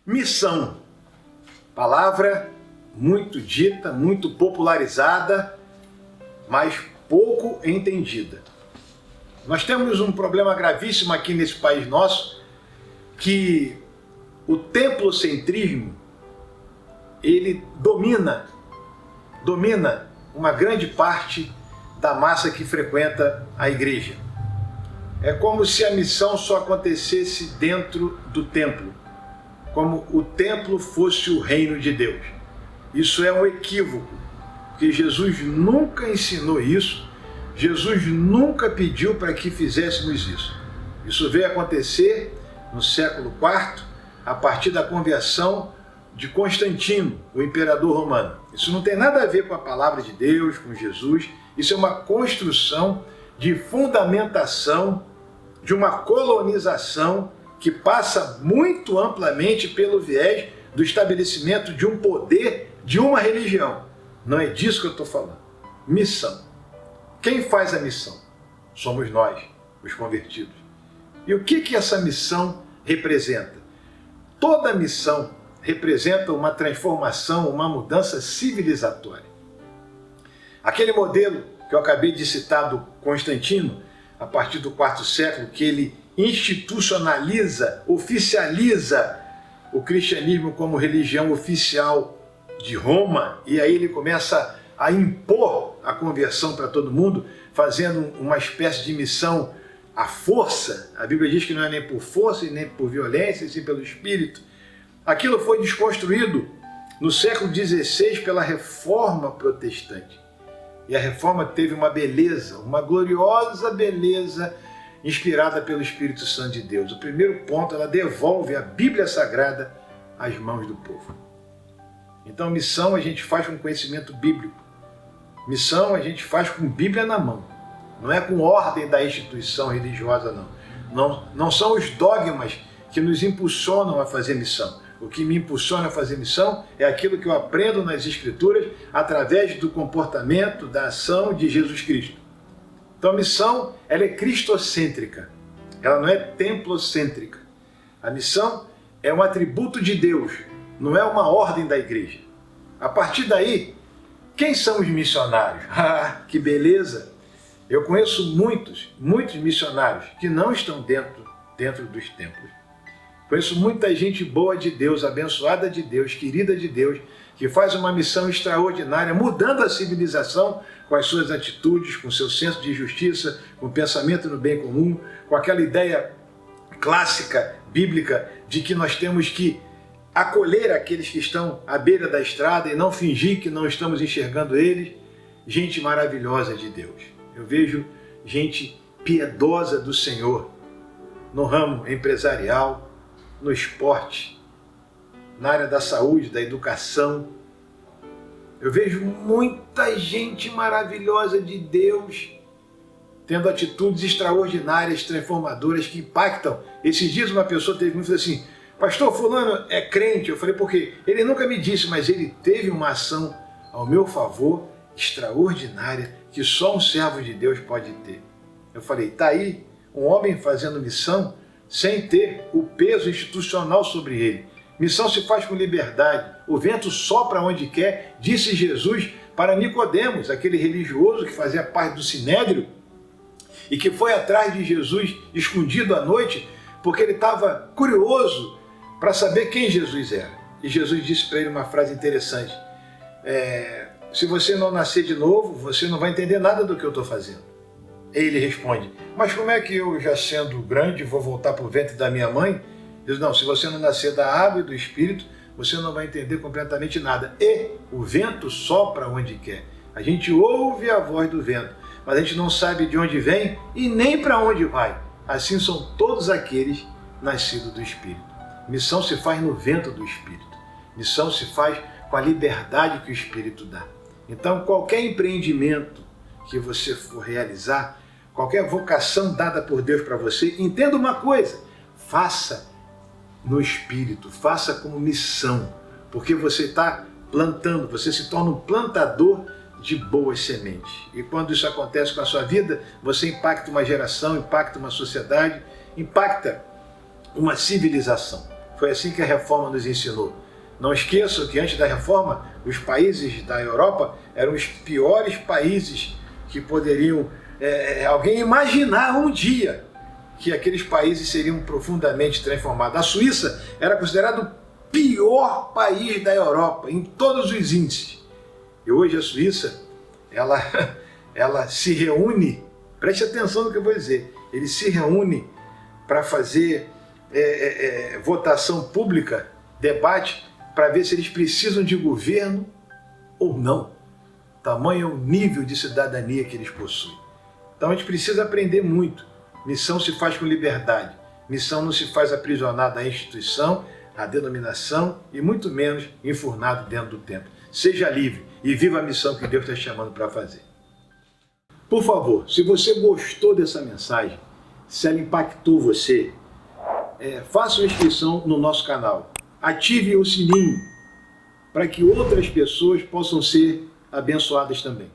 Missão, palavra muito dita, muito popularizada, mas pouco entendida. Nós temos um problema gravíssimo aqui nesse país nosso, que o templocentrismo, ele domina uma grande parte da massa que frequenta a igreja. É como se a missão só acontecesse dentro do templo, como o templo fosse o reino de Deus. Isso é um equívoco, porque Jesus nunca ensinou isso, Jesus nunca pediu para que fizéssemos isso. Isso veio acontecer no século IV, a partir da conversão de Constantino, o imperador romano. Isso não tem nada a ver com a palavra de Deus, com Jesus. Isso é uma construção de fundamentação, de uma colonização que passa muito amplamente pelo viés do estabelecimento de um poder, de uma religião. Não é disso que eu estou falando. Missão. Quem faz a missão? Somos nós, os convertidos. E o que essa missão representa? Toda missão representa uma transformação, uma mudança civilizatória. Aquele modelo que eu acabei de citar do Constantino, a partir do IV século, que ele institucionaliza, oficializa o cristianismo como religião oficial de Roma, e aí ele começa a impor a conversão para todo mundo, fazendo uma espécie de missão à força. A Bíblia diz que não é nem por força e nem por violência, e sim pelo Espírito. Aquilo foi desconstruído no século XVI pela Reforma Protestante. E a Reforma teve uma beleza, uma gloriosa beleza, inspirada pelo Espírito Santo de Deus. O primeiro ponto, ela devolve a Bíblia Sagrada às mãos do povo. Então, missão a gente faz com conhecimento bíblico. Missão a gente faz com Bíblia na mão. Não é com ordem da instituição religiosa, não. Não são os dogmas que nos impulsionam a fazer missão. O que me impulsiona a fazer missão é aquilo que eu aprendo nas Escrituras através do comportamento, da ação de Jesus Cristo. Então a missão, ela é cristocêntrica, ela não é templocêntrica. A missão é um atributo de Deus, não é uma ordem da igreja. A partir daí, quem são os missionários? Ah, que beleza! Eu conheço muitos missionários que não estão dentro dos templos. Conheço muita gente boa de Deus, abençoada de Deus, querida de Deus, que faz uma missão extraordinária, mudando a civilização com as suas atitudes, com seu senso de justiça, com o pensamento no bem comum, com aquela ideia clássica, bíblica, de que nós temos que acolher aqueles que estão à beira da estrada e não fingir que não estamos enxergando eles. Gente maravilhosa de Deus. Eu vejo gente piedosa do Senhor no ramo empresarial, no esporte, na área da saúde, da educação. Eu vejo muita gente maravilhosa de Deus tendo atitudes extraordinárias, transformadoras, que impactam. Esses dias uma pessoa teve comigo e falou assim: pastor, fulano é crente. Eu falei, por quê? Ele nunca me disse, mas ele teve uma ação ao meu favor extraordinária que só um servo de Deus pode ter. Eu falei, tá aí um homem fazendo missão sem ter o peso institucional sobre ele. Missão se faz com liberdade. O vento sopra onde quer, disse Jesus para Nicodemos, aquele religioso que fazia parte do Sinédrio e que foi atrás de Jesus escondido à noite porque ele estava curioso para saber quem Jesus era. E Jesus disse para ele uma frase interessante: se você não nascer de novo, você não vai entender nada do que eu estou fazendo. Ele responde, mas como é que eu, já sendo grande, vou voltar para o ventre da minha mãe? Ele diz, não, se você não nascer da água e do Espírito, você não vai entender completamente nada. E o vento sopra onde quer. A gente ouve a voz do vento, mas a gente não sabe de onde vem e nem para onde vai. Assim são todos aqueles nascidos do Espírito. Missão se faz no vento do Espírito. Missão se faz com a liberdade que o Espírito dá. Então, qualquer empreendimento que você for realizar, qualquer vocação dada por Deus para você, entenda uma coisa, faça no Espírito, faça como missão, porque você está plantando, você se torna um plantador de boas sementes. E quando isso acontece com a sua vida, você impacta uma geração, impacta uma sociedade, impacta uma civilização. Foi assim que a reforma nos ensinou. Não esqueçam que antes da reforma, os países da Europa eram os piores países que poderiam alguém imaginar um dia que aqueles países seriam profundamente transformados. A Suíça era considerado o pior país da Europa em todos os índices. E hoje a Suíça, ela se reúne, preste atenção no que eu vou dizer, ele se reúne para fazer votação pública, debate, para ver se eles precisam de governo ou não. Tamanho é o nível de cidadania que eles possuem. Então a gente precisa aprender muito. Missão se faz com liberdade. Missão não se faz aprisionada à instituição, à denominação e muito menos enfurnado dentro do templo. Seja livre e viva a missão que Deus está chamando para fazer. Por favor, se você gostou dessa mensagem, se ela impactou você, faça uma inscrição no nosso canal. Ative o sininho para que outras pessoas possam ser abençoadas também.